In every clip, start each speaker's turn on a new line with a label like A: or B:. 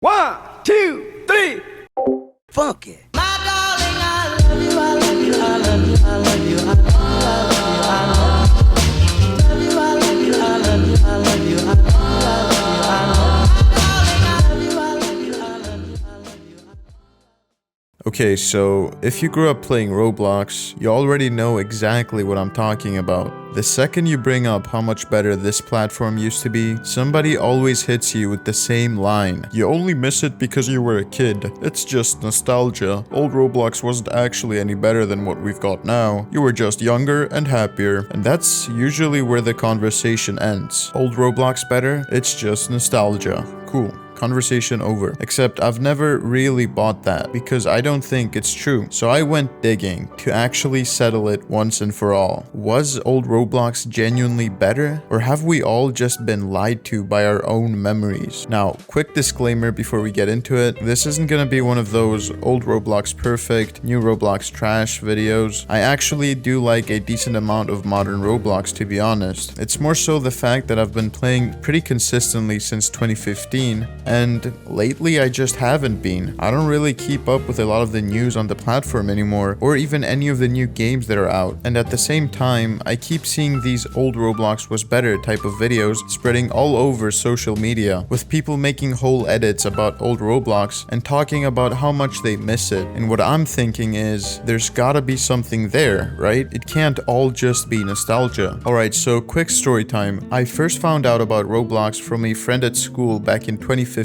A: 1, 2, 3. Fuck it.
B: My darling, I love you, I love you, I love you, I love you, I love you, I love you, I love you, I love you, I love you, I love you, I love you, I love you, I love you, I love you, I love you, I love you.
C: Okay, so if you grew up playing Roblox, you already know exactly what I'm talking about. The second you bring up how much better this platform used to be, somebody always hits you with the same line. You only miss it because you were a kid. It's just nostalgia. Old Roblox wasn't actually any better than what we've got now. You were just younger and happier. And that's usually where the conversation ends. Old Roblox better? It's just nostalgia. Cool. Conversation over. Except I've never really bought that because I don't think it's true. So I went digging to actually settle it once and for all. Was old Roblox genuinely better? Or have we all just been lied to by our own memories? Now, quick disclaimer before we get into it. This isn't gonna be one of those old Roblox perfect, new Roblox trash videos. I actually do like a decent amount of modern Roblox, to be honest. It's more so the fact that I've been playing pretty consistently since 2015. And lately I just haven't been. I don't really keep up with a lot of the news on the platform anymore, or even any of the new games that are out. And at the same time, I keep seeing these old Roblox Was Better type of videos spreading all over social media, with people making whole edits about old Roblox and talking about how much they miss it. And what I'm thinking is, there's gotta be something there, right? It can't all just be nostalgia. Alright, so quick story time. I first found out about Roblox from a friend at school back in 2015.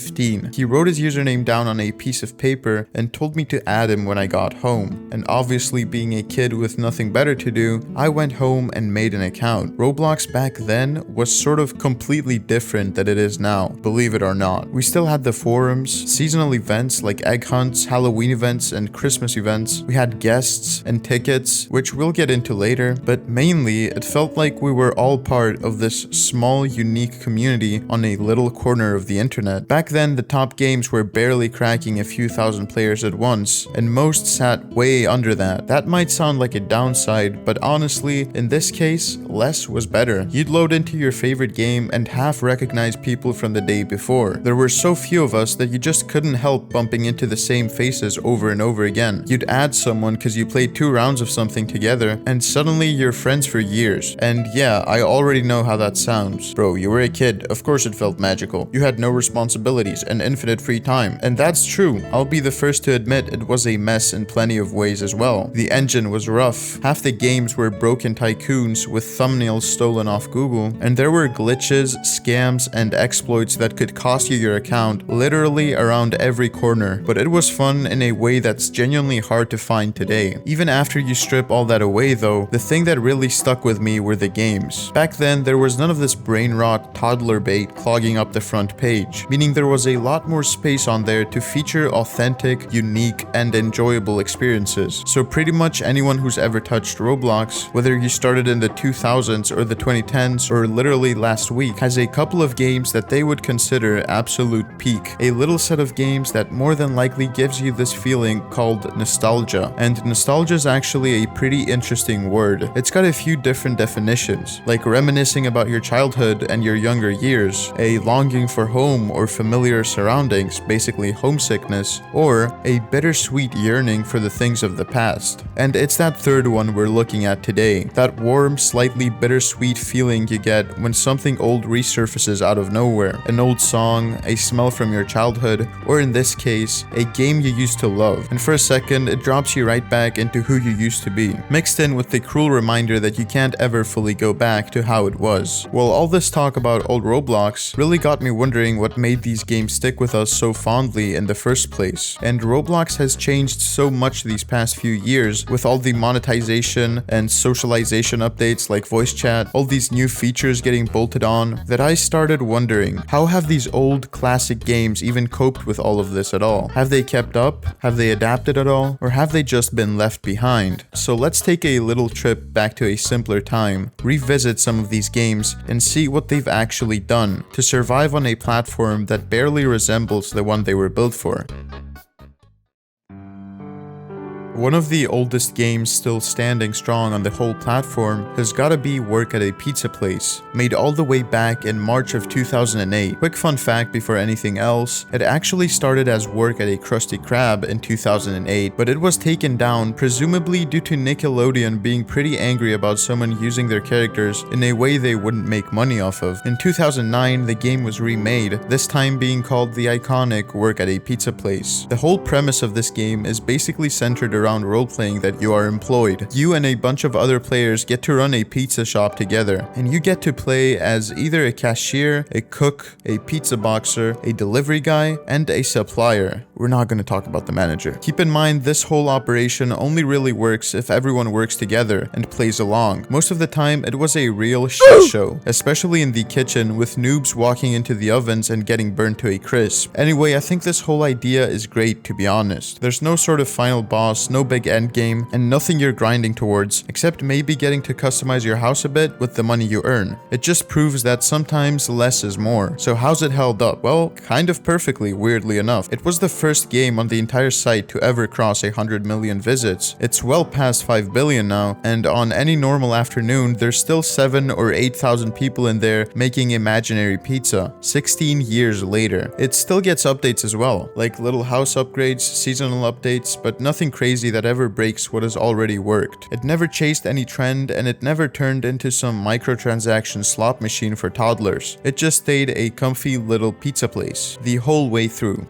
C: He wrote his username down on a piece of paper and told me to add him when I got home. And obviously being a kid with nothing better to do, I went home and made an account. Roblox back then was sort of completely different than it is now, believe it or not. We still had the forums, seasonal events like egg hunts, Halloween events, and Christmas events. We had guests and tickets, which we'll get into later, but mainly it felt like we were all part of this small, unique community on a little corner of the internet. Back then, the top games were barely cracking a few thousand players at once, and most sat way under that. That might sound like a downside, but honestly, in this case, less was better. You'd load into your favorite game and half recognize people from the day before. There were so few of us that you just couldn't help bumping into the same faces over and over again. You'd add someone because you played 2 rounds of something together, and suddenly you're friends for years. And yeah, I already know how that sounds. Bro, you were a kid, of course it felt magical. You had no responsibilities and infinite free time. And that's true. I'll be the first to admit it was a mess in plenty of ways as well. The engine was rough. Half the games were broken tycoons with thumbnails stolen off Google, and there were glitches, scams, and exploits that could cost you your account literally around every corner. But it was fun in a way that's genuinely hard to find today. Even after you strip all that away though, the thing that really stuck with me were the games. Back then, there was none of this brainrot toddler bait clogging up the front page, meaning there was a lot more space on there to feature authentic, unique, and enjoyable experiences. So pretty much anyone who's ever touched Roblox, whether you started in the 2000s or the 2010s or literally last week, has a couple of games that they would consider absolute peak. A little set of games that more than likely gives you this feeling called nostalgia. And nostalgia is actually a pretty interesting word. It's got a few different definitions, like reminiscing about your childhood and your younger years, a longing for home or familiar surroundings, basically homesickness, or a bittersweet yearning for the things of the past. And it's that third one we're looking at today, that warm, slightly bittersweet feeling you get when something old resurfaces out of nowhere. An old song, a smell from your childhood, or in this case, a game you used to love. And for a second, it drops you right back into who you used to be, mixed in with the cruel reminder that you can't ever fully go back to how it was. Well, all this talk about old Roblox really got me wondering what made these games stick with us so fondly in the first place. And Roblox has changed so much these past few years with all the monetization and socialization updates like voice chat, all these new features getting bolted on, that I started wondering, how have these old classic games even coped with all of this at all? Have they kept up? Have they adapted at all? Or have they just been left behind? So let's take a little trip back to a simpler time, revisit some of these games, and see what they've actually done to survive on a platform that barely resembles the one they were built for. One of the oldest games still standing strong on the whole platform has gotta be Work at a Pizza Place, made all the way back in March of 2008. Quick fun fact before anything else, it actually started as Work at a Krusty Krab in 2008, but it was taken down presumably due to Nickelodeon being pretty angry about someone using their characters in a way they wouldn't make money off of. In 2009, the game was remade, this time being called the iconic Work at a Pizza Place. The whole premise of this game is basically centered around role-playing that you are employed. You and a bunch of other players get to run a pizza shop together, and you get to play as either a cashier, a cook, a pizza boxer, a delivery guy, and a supplier. We're not going to talk about the manager. Keep in mind, this whole operation only really works if everyone works together and plays along. Most of the time, it was a real shit show, especially in the kitchen with noobs walking into the ovens and getting burnt to a crisp. Anyway, I think this whole idea is great, to be honest. There's no sort of final boss, no big end game, and nothing you're grinding towards, except maybe getting to customize your house a bit with the money you earn. It just proves that sometimes less is more. So how's it held up? Well, kind of perfectly, weirdly enough. It was the first game on the entire site to ever cross 100 million visits. It's well past 5 billion now, and on any normal afternoon, there's still 7,000 or 8,000 people in there making imaginary pizza, 16 years later. It still gets updates as well, like little house upgrades, seasonal updates, but nothing crazy that ever breaks what has already worked. It never chased any trend, and it never turned into some microtransaction slot machine for toddlers. It just stayed a comfy little pizza place the whole way through.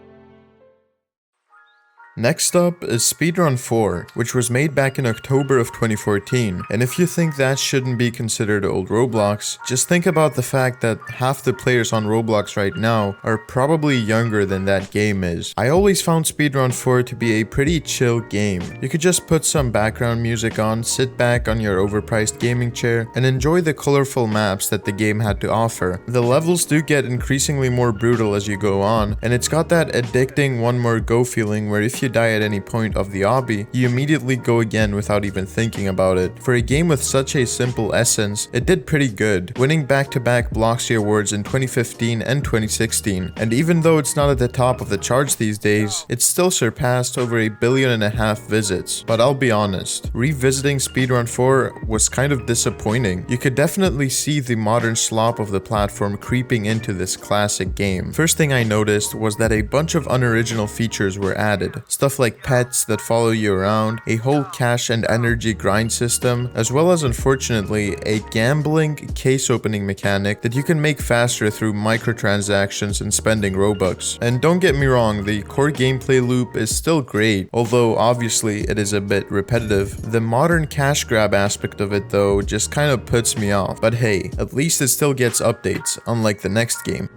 C: Next up is Speedrun 4, which was made back in October of 2014, and if you think that shouldn't be considered old Roblox, just think about the fact that half the players on Roblox right now are probably younger than that game is. I always found Speedrun 4 to be a pretty chill game. You could just put some background music on, sit back on your overpriced gaming chair, and enjoy the colorful maps that the game had to offer. The levels do get increasingly more brutal as you go on, and it's got that addicting one more go feeling where if you die at any point of the obby, you immediately go again without even thinking about it. For a game with such a simple essence, it did pretty good, winning back-to-back Bloxy Awards in 2015 and 2016. And even though it's not at the top of the charts these days, it still surpassed over 1.5 billion visits. But I'll be honest, revisiting Speedrun 4 was kind of disappointing. You could definitely see the modern slop of the platform creeping into this classic game. First thing I noticed was that a bunch of unoriginal features were added. Stuff like pets that follow you around, a whole cash and energy grind system, as well as unfortunately a gambling case opening mechanic that you can make faster through microtransactions and spending Robux. And don't get me wrong, the core gameplay loop is still great, although obviously it is a bit repetitive. The modern cash grab aspect of it though just kind of puts me off, but hey, at least it still gets updates, unlike the next game.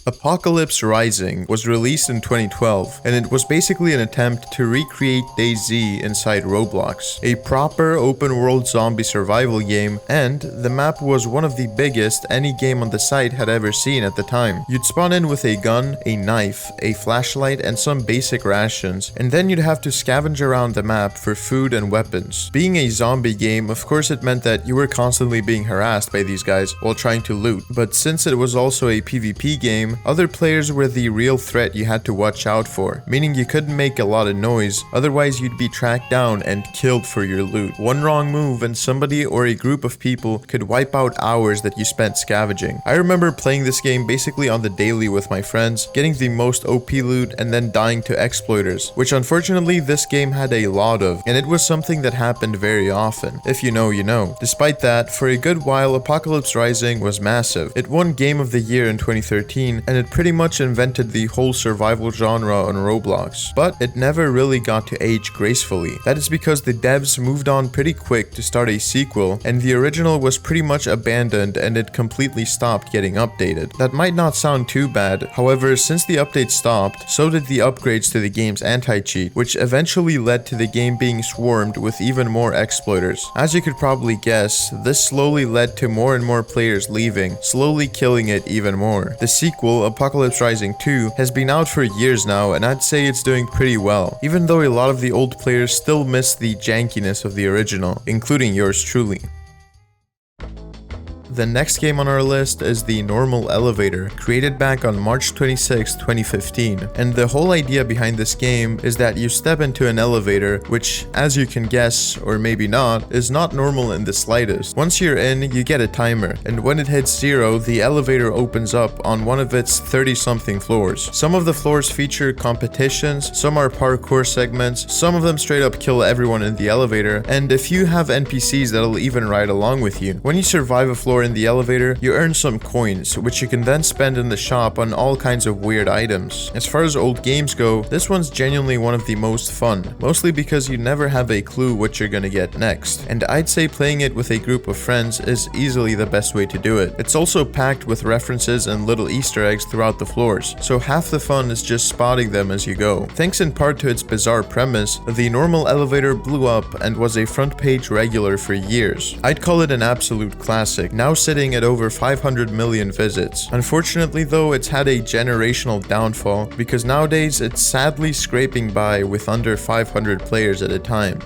C: Apocalypse Rising was released in 2012, and it was basically an attempt to recreate DayZ inside Roblox, a proper open-world zombie survival game, and the map was one of the biggest any game on the site had ever seen at the time. You'd spawn in with a gun, a knife, a flashlight, and some basic rations, and then you'd have to scavenge around the map for food and weapons. Being a zombie game, of course it meant that you were constantly being harassed by these guys while trying to loot, but since it was also a PvP game, other players were the real threat you had to watch out for, meaning you couldn't make a lot of noise, otherwise you'd be tracked down and killed for your loot. One wrong move and somebody or a group of people could wipe out hours that you spent scavenging. I remember playing this game basically on the daily with my friends, getting the most OP loot and then dying to exploiters, which unfortunately this game had a lot of, and it was something that happened very often. If you know, you know. Despite that, for a good while Apocalypse Rising was massive. It won Game of the Year in 2013, and it pretty much invented the whole survival genre on Roblox, but it never really got to age gracefully. That is because the devs moved on pretty quick to start a sequel, and the original was pretty much abandoned and it completely stopped getting updated. That might not sound too bad, however, since the update stopped, so did the upgrades to the game's anti-cheat, which eventually led to the game being swarmed with even more exploiters. As you could probably guess, this slowly led to more and more players leaving, slowly killing it even more. The sequel, Apocalypse Rising 2, has been out for years now, and I'd say it's doing pretty well, even though a lot of the old players still miss the jankiness of the original, including yours truly. The next game on our list is the Normal Elevator, created back on March 26, 2015. And the whole idea behind this game is that you step into an elevator, which, as you can guess, or maybe not, is not normal in the slightest. Once you're in, you get a timer, and when it hits 0, the elevator opens up on one of its 30-something floors. Some of the floors feature competitions, some are parkour segments, some of them straight up kill everyone in the elevator, and a few have NPCs that'll even ride along with you. When you survive a floor in the elevator, you earn some coins, which you can then spend in the shop on all kinds of weird items. As far as old games go, this one's genuinely one of the most fun, mostly because you never have a clue what you're gonna get next, and I'd say playing it with a group of friends is easily the best way to do it. It's also packed with references and little Easter eggs throughout the floors, so half the fun is just spotting them as you go. Thanks in part to its bizarre premise, the Normal Elevator blew up and was a front page regular for years. I'd call it an absolute classic, now sitting at over 500 million visits. Unfortunately though, it's had a generational downfall because nowadays it's sadly scraping by with under 500 players at a time.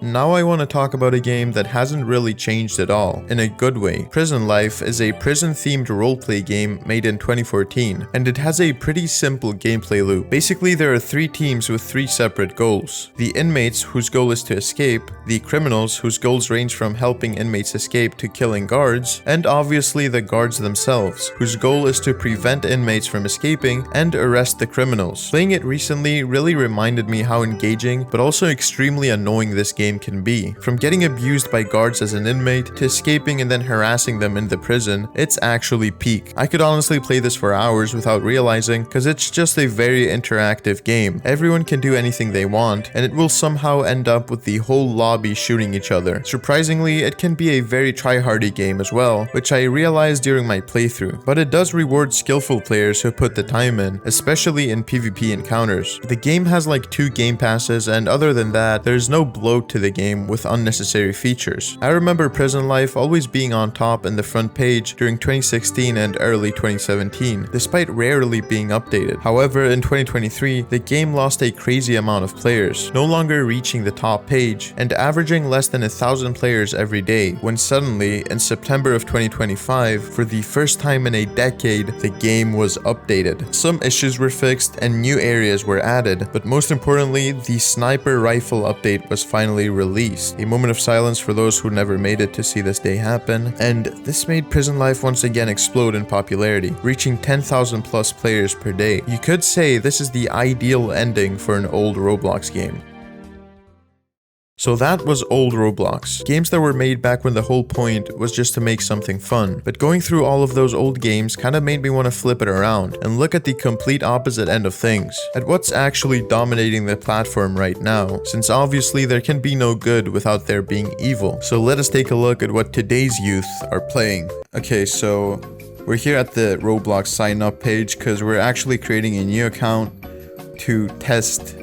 C: Now I want to talk about a game that hasn't really changed at all, in a good way. Prison Life is a prison-themed roleplay game made in 2014, and it has a pretty simple gameplay loop. Basically, there are 3 teams with 3 separate goals. The inmates, whose goal is to escape, the criminals, whose goals range from helping inmates escape to killing guards, and obviously the guards themselves, whose goal is to prevent inmates from escaping and arrest the criminals. Playing it recently really reminded me how engaging, but also extremely annoying this game can be. From getting abused by guards as an inmate to escaping and then harassing them in the prison, it's actually peak. I could honestly play this for hours without realizing, because it's just a very interactive game. Everyone can do anything they want, and it will somehow end up with the whole lobby shooting each other. Surprisingly, it can be a very tryhardy game as well, which I realized during my playthrough, but it does reward skillful players who put the time in, especially in PvP encounters. The game has like 2 game passes, and other than that, there's no bloat to the game with unnecessary features. I remember Prison Life always being on top in the front page during 2016 and early 2017, despite rarely being updated. However, in 2023, the game lost a crazy amount of players, no longer reaching the top page and averaging less than 1,000 players every day, when suddenly, in September of 2025, for the first time in a decade, the game was updated. Some issues were fixed and new areas were added, but most importantly, the sniper rifle update was finally released. A moment of silence for those who never made it to see this day happen, and this made Prison Life once again explode in popularity, reaching 10,000 plus players per day. You could say this is the ideal ending for an old Roblox game. So that was old Roblox. Games that were made back when the whole point was just to make something fun. But going through all of those old games kinda made me want to flip it around and look at the complete opposite end of things, at what's actually dominating the platform right now, since obviously there can be no good without there being evil. So let us take a look at what today's youth are playing. Okay, so we're here at the Roblox sign up page because we're actually creating a new account to test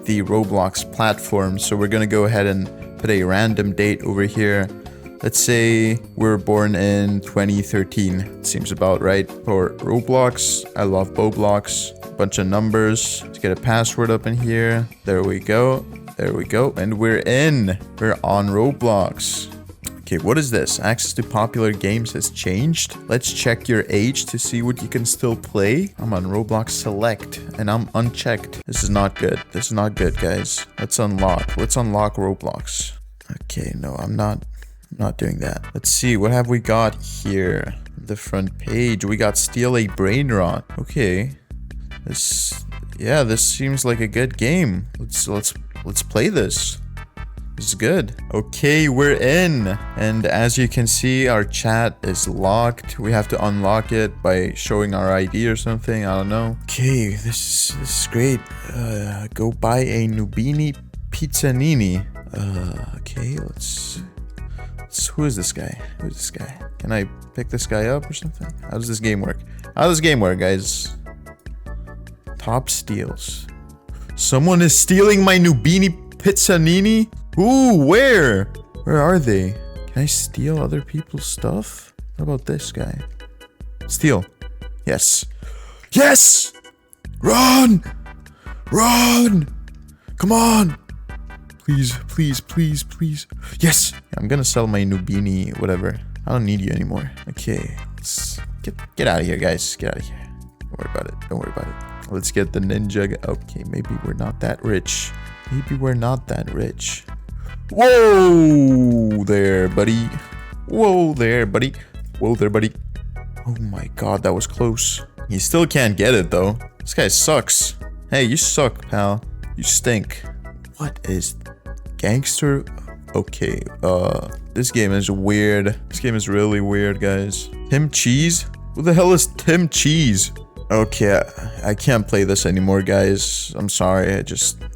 C: the Roblox platform. So we're gonna go ahead and put a random date over here. Let's say we're born in 2013. Seems about right for Roblox. I love Roblox. Bunch of numbers. Let's get a password up in here. There we go. There we go. And we're in. We're on Roblox. Okay, what is this? Access to popular games has changed. Let's check your age to see what you can still play. I'm on Roblox Select and I'm unchecked. This is not good. This is not good, guys. Let's unlock. Let's unlock Roblox. Okay, no, I'm not doing that. Let's see, what have we got here? The front page. We got Steal a Brainrot. Okay. This seems like a good game. Let's play this. This is good. Okay, we're in. And as you can see, our chat is locked. We have to unlock it by showing our ID or something. I don't know. Okay, this is great. Go buy a Nubini Pizzanini. Okay, let's who is this guy? Who is this guy? Can I pick this guy up or something? How does this game work? How does this game work, guys? Top steals. Someone is stealing my Nubini Pizzanini? Ooh, where? Where are they? Can I steal other people's stuff? What about this guy? Steal. Yes. Yes! Run! Run! Come on! Please, please, please, please. Yes! I'm gonna sell my Nubini, whatever. I don't need you anymore. Okay, let's get out of here, guys. Get out of here. Don't worry about it. Don't worry about it. Let's get the ninja. Okay, maybe we're not that rich. Maybe we're not that rich. Whoa there, buddy. Whoa there, buddy. Whoa there, buddy. Oh my god, that was close. You still can't get it, though. This guy sucks. Hey, you suck, pal. You stink. What is gangster? Okay, this game is weird. This game is really weird, guys. Tim Cheese? Who the hell is Tim Cheese? Okay, I can't play this anymore, guys. I'm sorry,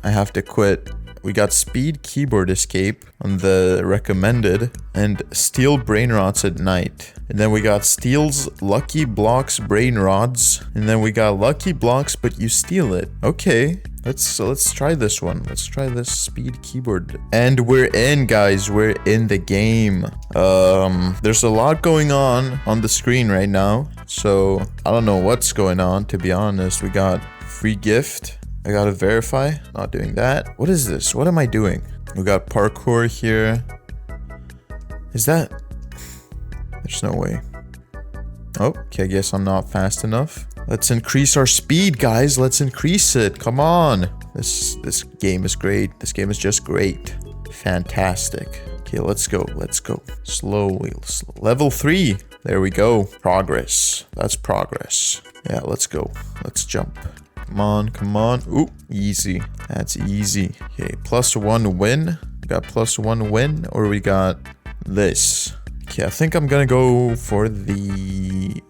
C: I have to quit. We got Speed Keyboard Escape on the recommended and Steal Brain Rots at night. And then we got Steals Lucky Blocks Brain Rods. And then we got Lucky Blocks but you steal it. Okay, let's try this one. Let's try this Speed Keyboard. And we're in, guys. We're in the game. There's a lot going on the screen right now. So I don't know what's going on, to be honest. We got free gift. I gotta verify. Not doing that. What is this? What am I doing? We got parkour here. Is that... There's no way. Oh, okay, I guess I'm not fast enough. Let's increase our speed, guys. Let's increase it. Come on. This game is great. This game is just great. Fantastic. Okay, let's go. Let's go. Slowly. Level 3. There we go. Progress. That's progress. Yeah, let's go. Let's jump. Come on, come on. Ooh, easy. That's easy. Okay, +1 win. We got +1 win, or we got this. Okay, I think I'm gonna go for the...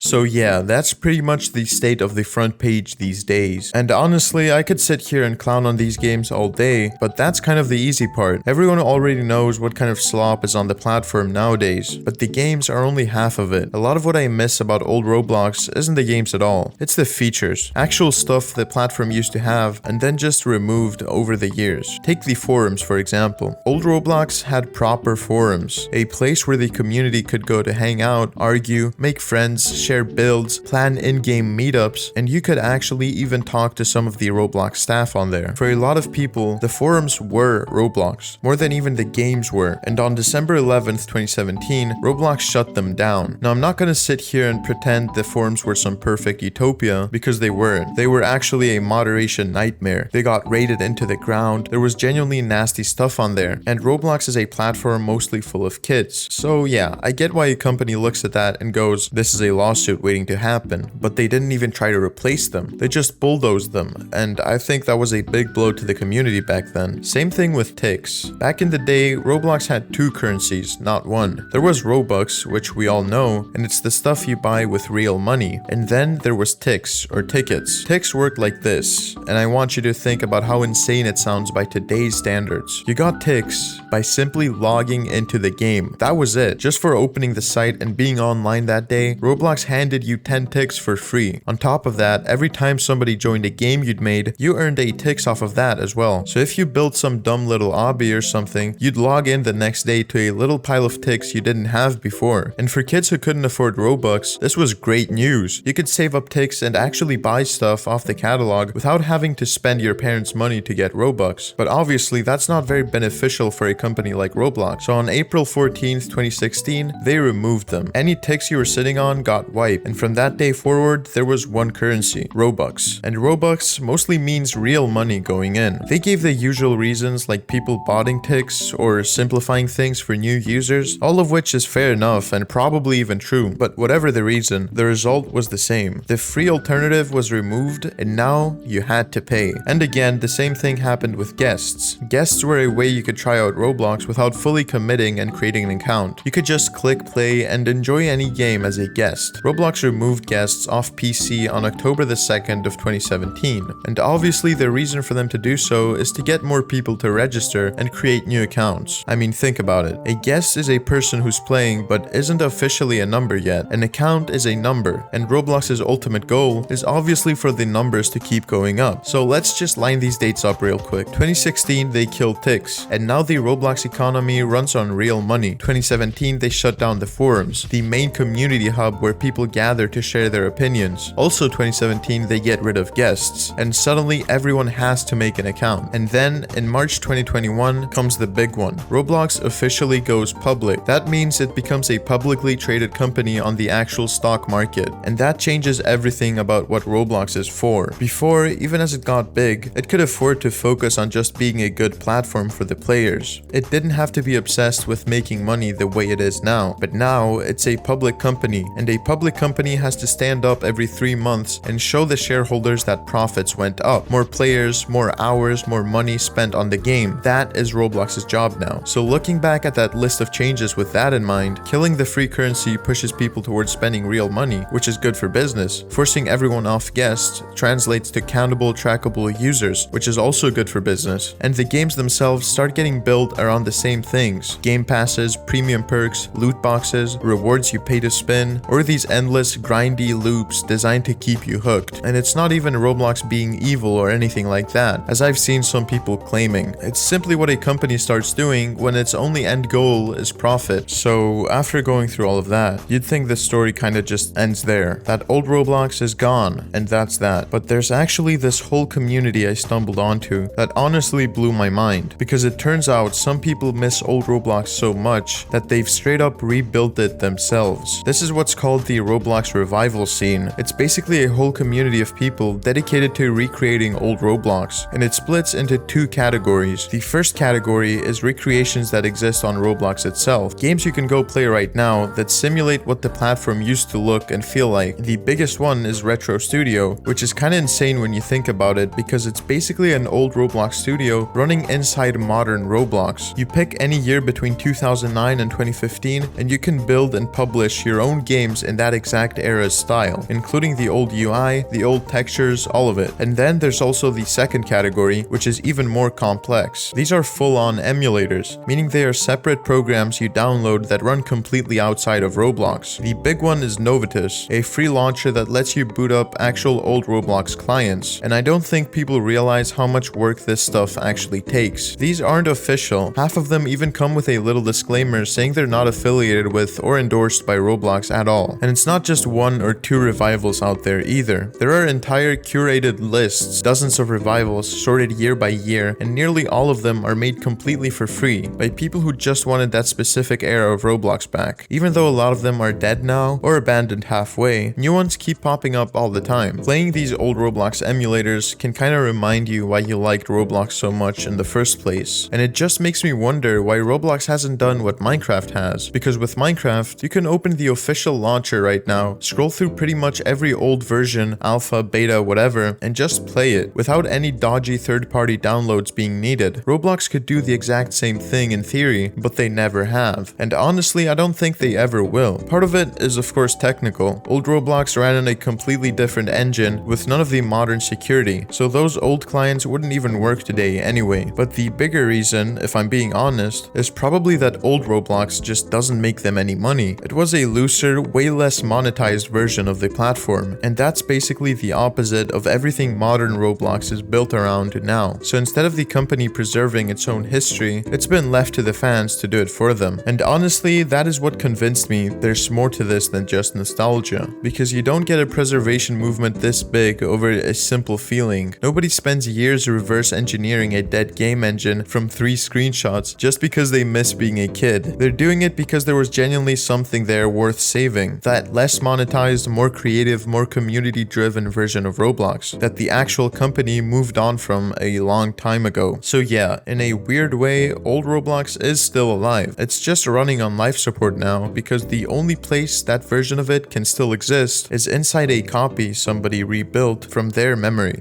C: So yeah, that's pretty much the state of the front page these days. And honestly, I could sit here and clown on these games all day, but that's kind of the easy part. Everyone already knows what kind of slop is on the platform nowadays, but the games are only half of it. A lot of what I miss about old Roblox isn't the games at all. It's the features, actual stuff the platform used to have and then just removed over the years. Take the forums, for example. Old Roblox had proper forums, a place where the community could go to hang out, argue, make friends, share builds, plan in-game meetups, and you could actually even talk to some of the Roblox staff on there. For a lot of people, the forums were Roblox, more than even the games were, and on December 11th, 2017, Roblox shut them down. Now, I'm not gonna sit here and pretend the forums were some perfect utopia, because they weren't. They were actually a moderation nightmare. They got raided into the ground, there was genuinely nasty stuff on there, and Roblox is a platform mostly full of kids. So yeah, I get why a company looks at that and goes, this is a lawsuit waiting to happen, but they didn't even try to replace them. They just bulldozed them, and I think that was a big blow to the community back then. Same thing with ticks. Back in the day, Roblox had 2 currencies, not 1. There was Robux, which we all know, and it's the stuff you buy with real money. And then there was ticks, or tickets. Ticks worked like this, and I want you to think about how insane it sounds by today's standards. You got ticks by simply logging into the game. That was it. Just for opening the site and being online that day, Roblox handed you 10 ticks for free. On top of that, every time somebody joined a game you'd made, you earned 8 ticks off of that as well. So if you built some dumb little obby or something, you'd log in the next day to a little pile of ticks you didn't have before. And for kids who couldn't afford Robux, this was great news. You could save up ticks and actually buy stuff off the catalog without having to spend your parents' money to get Robux. But obviously, that's not very beneficial for a company like Roblox. So on April 14th, 2016, they removed them. Any ticks you were sitting on got wiped, and from that day forward, there was one currency, Robux. And Robux mostly means real money going in. They gave the usual reasons like people botting ticks or simplifying things for new users, all of which is fair enough and probably even true, but whatever the reason, the result was the same. The free alternative was removed and now you had to pay. And again, the same thing happened with guests. Guests were a way you could try out Roblox without fully committing and creating an account. You could just click play and enjoy any game as a guest. Roblox removed guests off PC on October the 2nd of 2017, and obviously the reason for them to do so is to get more people to register and create new accounts. I mean, think about it. A guest is a person who's playing but isn't officially a number yet. An account is a number, and Roblox's ultimate goal is obviously for the numbers to keep going up. So let's just line these dates up real quick. 2016, they killed ticks, and now the Roblox economy runs on real money. 2017, they shut down the forums, the main community hub where people people gather to share their opinions. Also 2017, they get rid of guests, and suddenly everyone has to make an account. And then in March 2021 comes the big one. Roblox officially goes public. That means it becomes a publicly traded company on the actual stock market, and that changes everything about what Roblox is for. Before, even as it got big, it could afford to focus on just being a good platform for the players. It didn't have to be obsessed with making money the way it is now, but now it's a public company, and a public company has to stand up every 3 months and show the shareholders that profits went up. More players, more hours, more money spent on the game. That is Roblox's job now. So looking back at that list of changes with that in mind, killing the free currency pushes people towards spending real money, which is good for business. Forcing everyone off guests translates to countable, trackable users, which is also good for business. And the games themselves start getting built around the same things. Game passes, premium perks, loot boxes, rewards you pay to spin, or these endless grindy loops designed to keep you hooked. And it's not even Roblox being evil or anything like that, as I've seen some people claiming. It's simply what a company starts doing when its only end goal is profit. So after going through all of that, you'd think the story kinda just ends there. That old Roblox is gone, and that's that. But there's actually this whole community I stumbled onto that honestly blew my mind, because it turns out some people miss old Roblox so much that they've straight up rebuilt it themselves. This is what's called the Roblox Revivals scene. It's basically a whole community of people dedicated to recreating old Roblox, and it splits into 2 categories. The first category is recreations that exist on Roblox itself, games you can go play right now that simulate what the platform used to look and feel like. The biggest one is Retro Studio, which is kinda insane when you think about it, because it's basically an old Roblox studio running inside modern Roblox. You pick any year between 2009 and 2015, and you can build and publish your own games in that exact era's style, including the old UI, the old textures, all of it. And then there's also the second category, which is even more complex. These are full-on emulators, meaning they are separate programs you download that run completely outside of Roblox. The big one is Novatus, a free launcher that lets you boot up actual old Roblox clients, and I don't think people realize how much work this stuff actually takes. These aren't official. Half of them even come with a little disclaimer saying they're not affiliated with or endorsed by Roblox at all. And it's not just 1 or 2 revivals out there either. There are entire curated lists, dozens of revivals sorted year by year, and nearly all of them are made completely for free by people who just wanted that specific era of Roblox back. Even though a lot of them are dead now or abandoned halfway, new ones keep popping up all the time. Playing these old Roblox emulators can kinda remind you why you liked Roblox so much in the first place. And it just makes me wonder why Roblox hasn't done what Minecraft has. Because with Minecraft, you can open the official launcher right now, scroll through pretty much every old version, alpha, beta, whatever, and just play it without any dodgy third-party downloads being needed. Roblox could do the exact same thing in theory, but they never have. And honestly, I don't think they ever will. Part of it is of course technical. Old Roblox ran on a completely different engine with none of the modern security, so those old clients wouldn't even work today anyway. But the bigger reason, if I'm being honest, is probably that old Roblox just doesn't make them any money. It was a looser, way less monetized version of the platform, and that's basically the opposite of everything modern Roblox is built around now. So instead of the company preserving its own history, it's been left to the fans to do it for them. And honestly, that is what convinced me there's more to this than just nostalgia, because you don't get a preservation movement this big over a simple feeling. Nobody spends years reverse engineering a dead game engine from 3 screenshots just because they miss being a kid. They're doing it because there was genuinely something there worth saving. That less monetized, more creative, more community-driven version of Roblox that the actual company moved on from a long time ago. So yeah, in a weird way, old Roblox is still alive. It's just running on life support now because the only place that version of it can still exist is inside a copy somebody rebuilt from their memory.